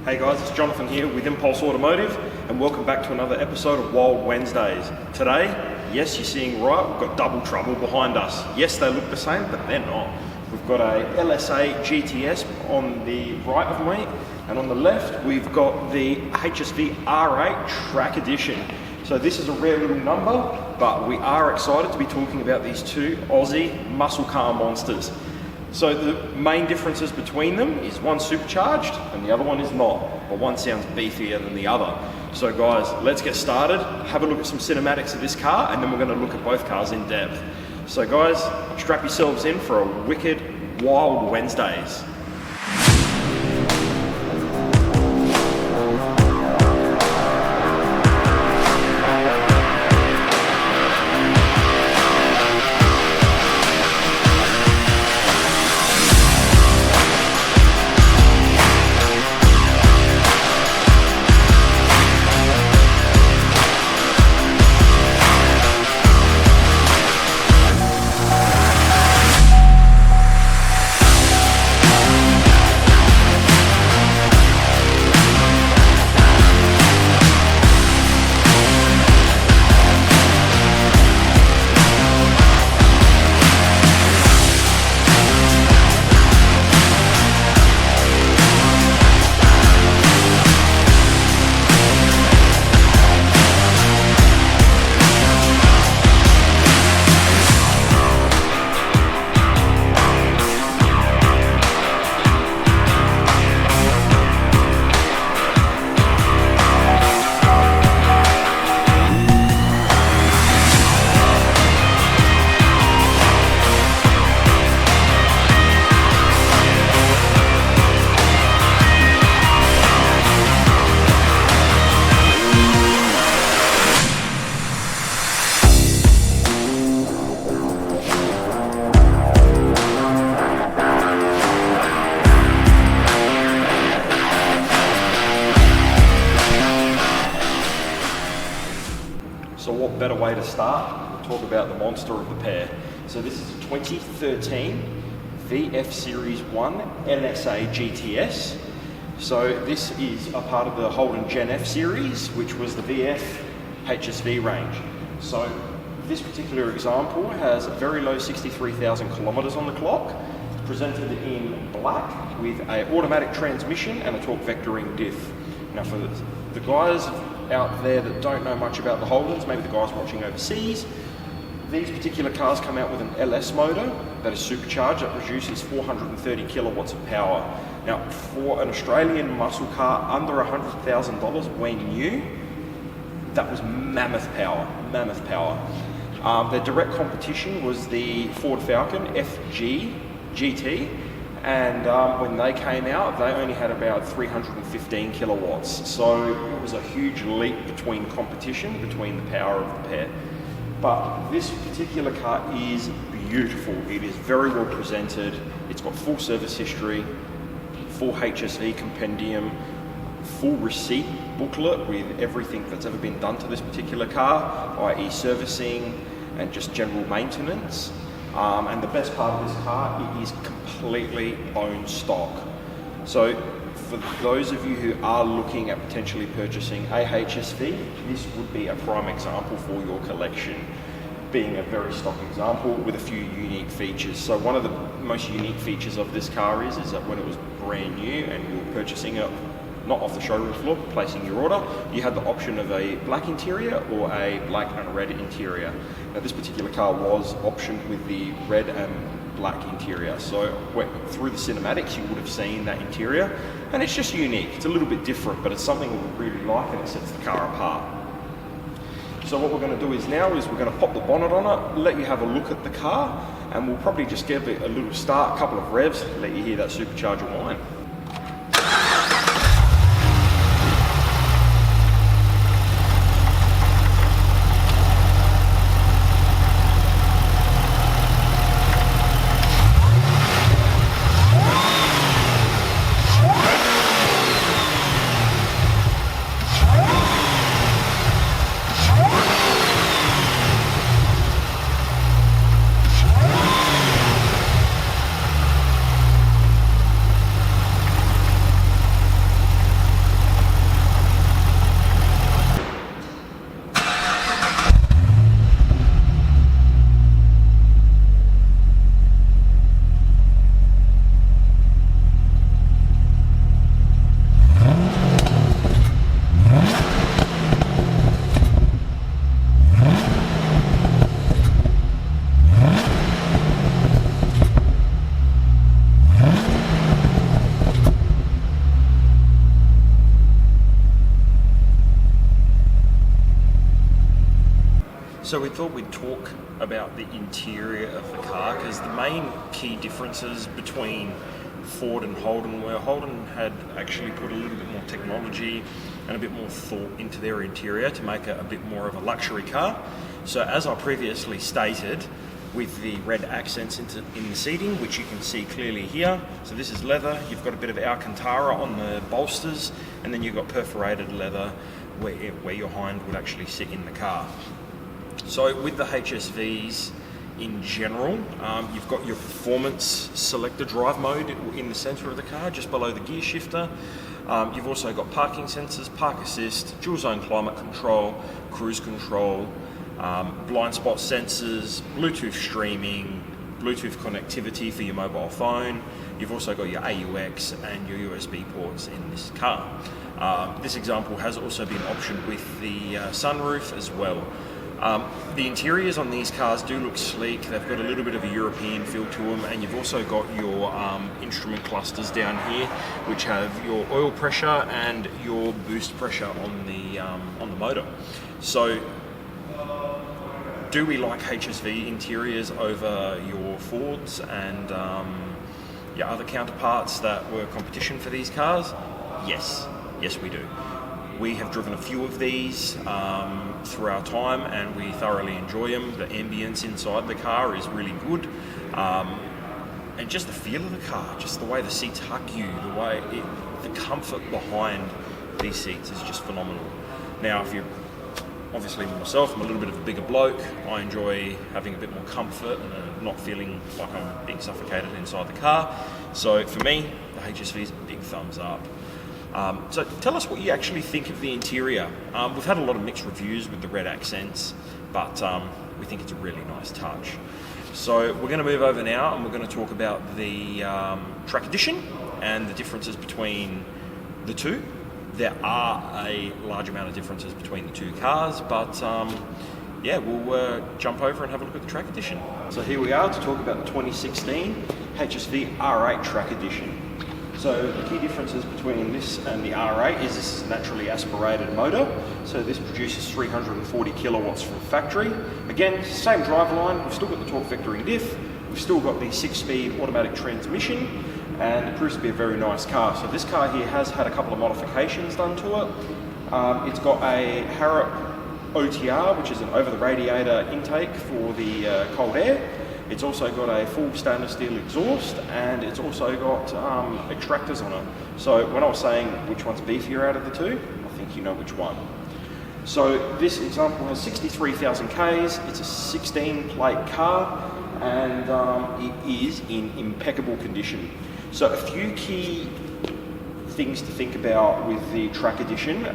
Hey guys, it's Jonathan here with Impulse Automotive and welcome back to another episode of Wild Wednesdays. Today, yes, you're seeing right, we've got double trouble behind us. Yes, they look the same, but they're not. We've got a LSA GTS on the right of me, and on the left, we've got the HSV R8 Track Edition. So this is a rare little number, but we are excited to be talking about these two Aussie muscle car monsters. So the main differences between them is one supercharged and the other one is not, but one sounds beefier than the other. So guys, let's get started, have a look at some cinematics of this car, and then we're going to look at both cars in depth. So guys, strap yourselves in for a wicked, wild Wednesdays. So what better way to start? We'll talk about the monster of the pair. So this is a 2013 VF Series 1 LSA GTS. So this is a part of the Holden Gen F series, which was the VF HSV range. So this particular example has a very low 63,000 kilometers on the clock, presented in black with an automatic transmission and a torque vectoring diff. Now for the guys out there that don't know much about the Holdens, maybe the guys watching overseas, these particular cars come out with an LS motor that is supercharged, that produces 430 kilowatts of power. Now for an Australian muscle car under $100,000 when new, that was mammoth power, mammoth power. Their direct competition was the Ford Falcon FG GT, and when they came out, they only had about 315 kilowatts. So it was a huge leap between competition, between the power of the pair. But this particular car is beautiful. It is very well presented. It's got full service history, full HSV compendium, full receipt booklet with everything that's ever been done to this particular car, i.e. servicing and just general maintenance. And the best part of this car, it is completely bone stock. So for those of you who are looking at potentially purchasing a HSV, this would be a prime example for your collection, being a very stock example with a few unique features. So one of the most unique features of this car is that when it was brand new and you were purchasing it not off the showroom floor, placing your order, you had the option of a black interior or a black and red interior. Now this particular car was optioned with the red and black interior. So through the cinematics you would have seen that interior, and it's just unique. It's a little bit different, but it's something we really like and it sets the car apart. So what we're going to do now is we're going to pop the bonnet on it, let you have a look at the car, and we'll probably just give it a little start, a couple of revs, let you hear that supercharger whine. So we thought we'd talk about the interior of the car, because the main key differences between Ford and Holden were Holden had actually put a little bit more technology and a bit more thought into their interior to make it a bit more of a luxury car. So as I previously stated, with the red accents in the seating, which you can see clearly here. So this is leather, you've got a bit of Alcantara on the bolsters, and then you've got perforated leather where your hind would actually sit in the car. So with the HSVs in general, you've got your performance selector drive mode in the center of the car, just below the gear shifter. You've also got parking sensors, park assist, dual zone climate control, cruise control, blind spot sensors, Bluetooth streaming, Bluetooth connectivity for your mobile phone. You've also got your AUX and your USB ports in this car. This example has also been optioned with the sunroof as well. The interiors on these cars do look sleek. They've got a little bit of a European feel to them, and you've also got your instrument clusters down here, which have your oil pressure and your boost pressure on the motor. So, do we like HSV interiors over your Fords and your other counterparts that were competition for these cars? Yes, we do. We have driven a few of these through our time, and we thoroughly enjoy them. The ambience inside the car is really good, and just the feel of the car, just the way the seats hug you, the comfort behind these seats is just phenomenal. Now, if you're obviously myself, I'm a little bit of a bigger bloke. I enjoy having a bit more comfort and not feeling like I'm being suffocated inside the car. So for me, the HSV is a big thumbs up. So tell us what you actually think of the interior. We've had a lot of mixed reviews with the red accents, but we think it's a really nice touch. So we're going to move over now, and we're going to talk about the Track Edition and the differences between the two. There are a large amount of differences between the two cars, but yeah, we'll jump over and have a look at the Track Edition. So here we are to talk about the 2016 HSV R8 Track Edition. So the key differences between this and the R8 is this is a naturally aspirated motor. So this produces 340 kilowatts from factory. Again, same driveline, we've still got the torque vectoring diff, we've still got the 6-speed automatic transmission, and it proves to be a very nice car. So this car here has had a couple of modifications done to it. It's got a Harrop OTR, which is an over-the-radiator intake for the cold air. It's also got a full stainless steel exhaust, and it's also got extractors on it. So when I was saying which one's beefier out of the two, I think you know which one. So this example has 63,000 Ks, it's a 16-plate car, and it is in impeccable condition. So a few key things to think about with the Track Edition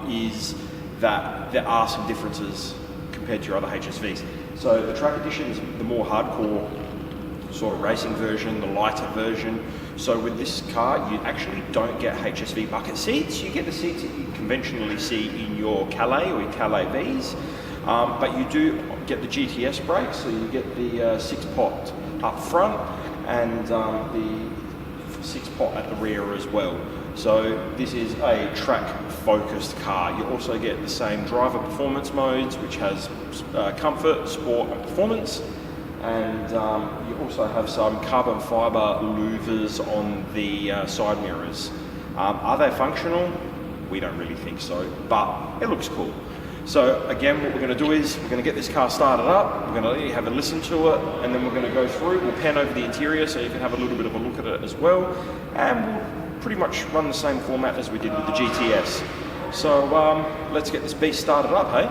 is that there are some differences compared to your other HSVs. So the Track Edition is the more hardcore sort of racing version, the lighter version. So with this car, you actually don't get HSV bucket seats. You get the seats that you conventionally see in your Calais or your Calais Vs, but you do get the GTS brakes. So you get the 6-pot up front and the 6-pot at the rear as well. So this is a track-focused car. You also get the same driver performance modes, which has comfort, sport, and performance. And you also have some carbon fibre louvers on the side mirrors. Are they functional? We don't really think so, but it looks cool. So again, what we're going to do is we're going to get this car started up, we're going to let you have a listen to it, and then we're going to go through, we'll pan over the interior so you can have a little bit of a look at it as well, and we'll pretty much run the same format as we did with the GTS. So let's get this beast started up, hey?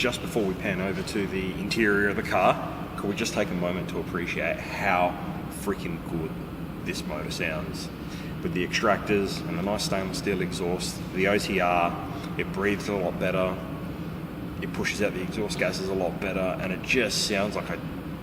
just before we pan over to the interior of the car, could we just take a moment to appreciate how freaking good this motor sounds? With the extractors and the nice stainless steel exhaust, the OTR, it breathes a lot better, it pushes out the exhaust gases a lot better, and it just sounds like a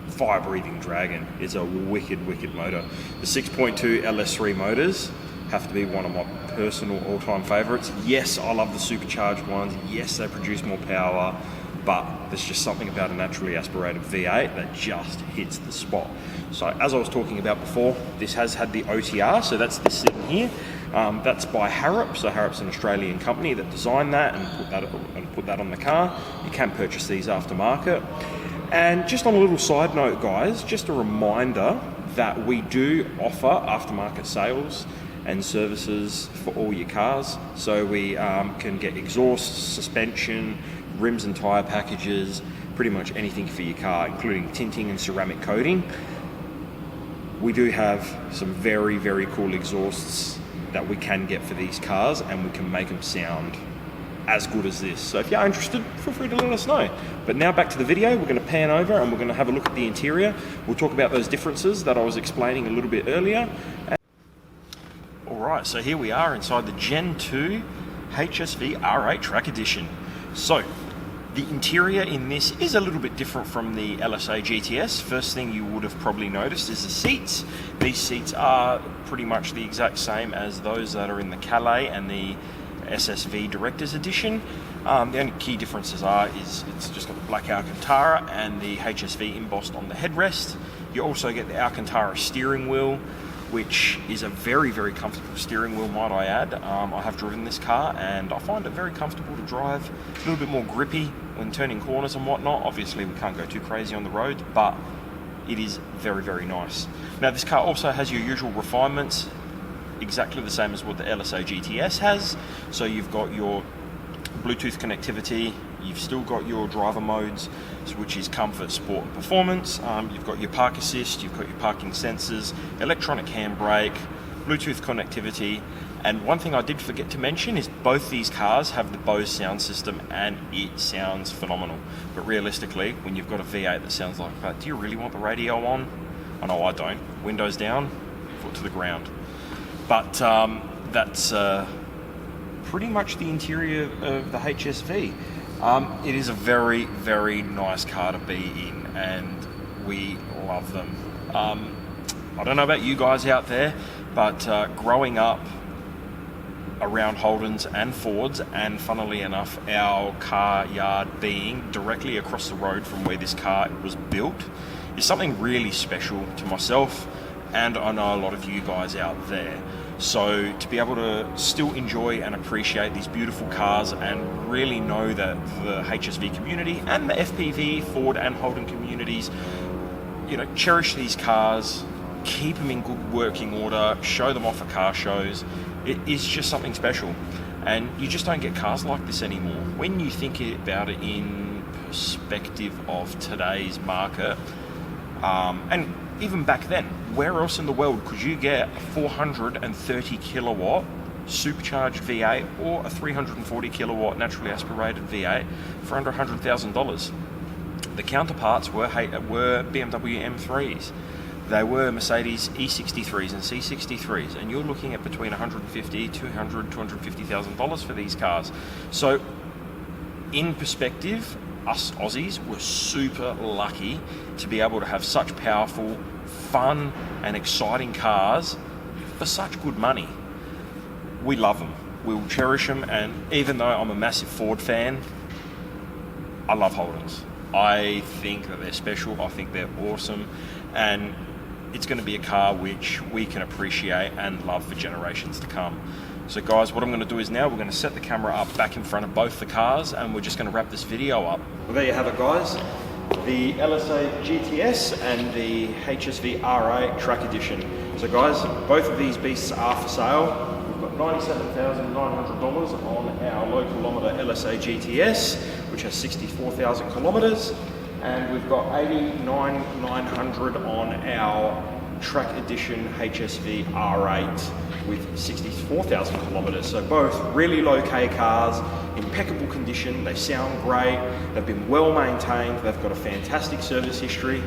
fire-breathing dragon. It's a wicked, wicked motor. The 6.2 LS3 motors have to be one of my personal all-time favorites. Yes, I love the supercharged ones. Yes, they produce more power, but there's just something about a naturally aspirated V8 that just hits the spot. So as I was talking about before, this has had the OTR, so that's this thing here. That's by Harrop. So Harrop's an Australian company that designed that and put that on the car. You can purchase these aftermarket. And just on a little side note, guys, just a reminder that we do offer aftermarket sales and services for all your cars. So we can get exhaust, suspension, rims and tyre packages, pretty much anything for your car, including tinting and ceramic coating. We do have some very, very cool exhausts that we can get for these cars, and we can make them sound as good as this. So if you're interested, feel free to let us know. But now back to the video, we're going to pan over and we're going to have a look at the interior. We'll talk about those differences that I was explaining a little bit earlier. Alright, so here we are inside the Gen 2 HSV R8 Track Edition. So, the interior in this is a little bit different from the LSA GTS. First thing you would have probably noticed is the seats. These seats are pretty much the exact same as those that are in the Calais and the SSV Director's Edition. The only key differences is it's just got the black Alcantara and the HSV embossed on the headrest. You also get the Alcantara steering wheel, which is a very, very comfortable steering wheel, might I add. I have driven this car and I find it very comfortable to drive, a little bit more grippy when turning corners and whatnot. Obviously we can't go too crazy on the road, but it is very, very nice. Now this car also has your usual refinements, exactly the same as what the LSA GTS has. So you've got your Bluetooth connectivity, you've still got your driver modes, which is comfort, sport and performance. You've got your park assist, you've got your parking sensors, electronic handbrake, Bluetooth connectivity. And one thing I did forget to mention is both these cars have the Bose sound system and it sounds phenomenal. But realistically, when you've got a V8 that sounds like that, do you really want the radio on? I know I don't. Windows down, foot to the ground. But that's pretty much the interior of the HSV. It is a very, very nice car to be in, and we love them. I don't know about you guys out there, but growing up around Holdens and Fords, and funnily enough, our car yard being directly across the road from where this car was built, is something really special to myself, and I know a lot of you guys out there. So to be able to still enjoy and appreciate these beautiful cars and really know that the HSV community and the FPV, Ford and Holden communities, you know, cherish these cars, keep them in good working order, show them off at car shows, it is just something special. And you just don't get cars like this anymore. When you think about it in perspective of today's market, and even back then, where else in the world could you get a 430 kilowatt supercharged V8 or a 340 kilowatt naturally aspirated V8 for under $100,000? The counterparts were BMW M3s. They were Mercedes E63s and C63s, and you're looking at between $150,000, $200,000, $250,000 for these cars. So, in perspective, us Aussies were super lucky to be able to have such powerful, fun and exciting cars for such good money. We love them, we'll cherish them, and even though I'm a massive Ford fan, I love Holdens. I think that they're special, I think they're awesome, and it's going to be a car which we can appreciate and love for generations to come. So guys, what I'm going to do is now we're going to set the camera up back in front of both the cars and we're just going to wrap this video up. Well, there you have it, guys. The LSA GTS and the HSV R8 Track Edition. So guys, both of these beasts are for sale. We've got $97,900 on our low kilometre LSA GTS, which has 64,000 kilometres. And we've got $89,900 on our Track Edition HSV R8. with 64,000 kilometers. So both really low K cars, impeccable condition, they sound great, they've been well maintained, they've got a fantastic service history.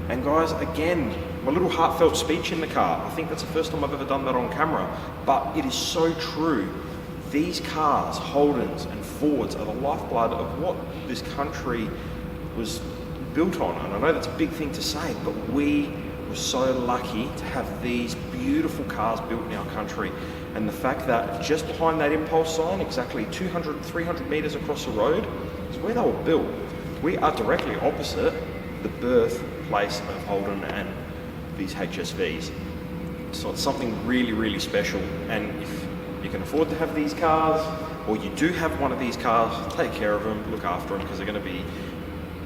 And guys, again, my little heartfelt speech in the car, I think that's the first time I've ever done that on camera, but it is so true. These cars, Holdens and Fords, are the lifeblood of what this country was built on. And I know that's a big thing to say, but we were so lucky to have these beautiful cars built in our country. And the fact that just behind that impulse sign, exactly 200, 300 meters across the road, is where they were built. We are directly opposite the birthplace of Holden and these HSVs. So it's something really, really special. And if you can afford to have these cars, or you do have one of these cars, take care of them, look after them, because they're going to be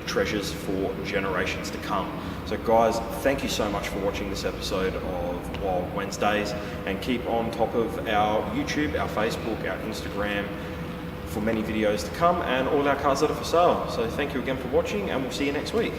treasures for generations to come. So guys, thank you so much for watching this episode of Wild Wednesdays, and keep on top of our YouTube, our Facebook, our Instagram for many videos to come, and all our cars that are for sale. So thank you again for watching, and we'll see you next week.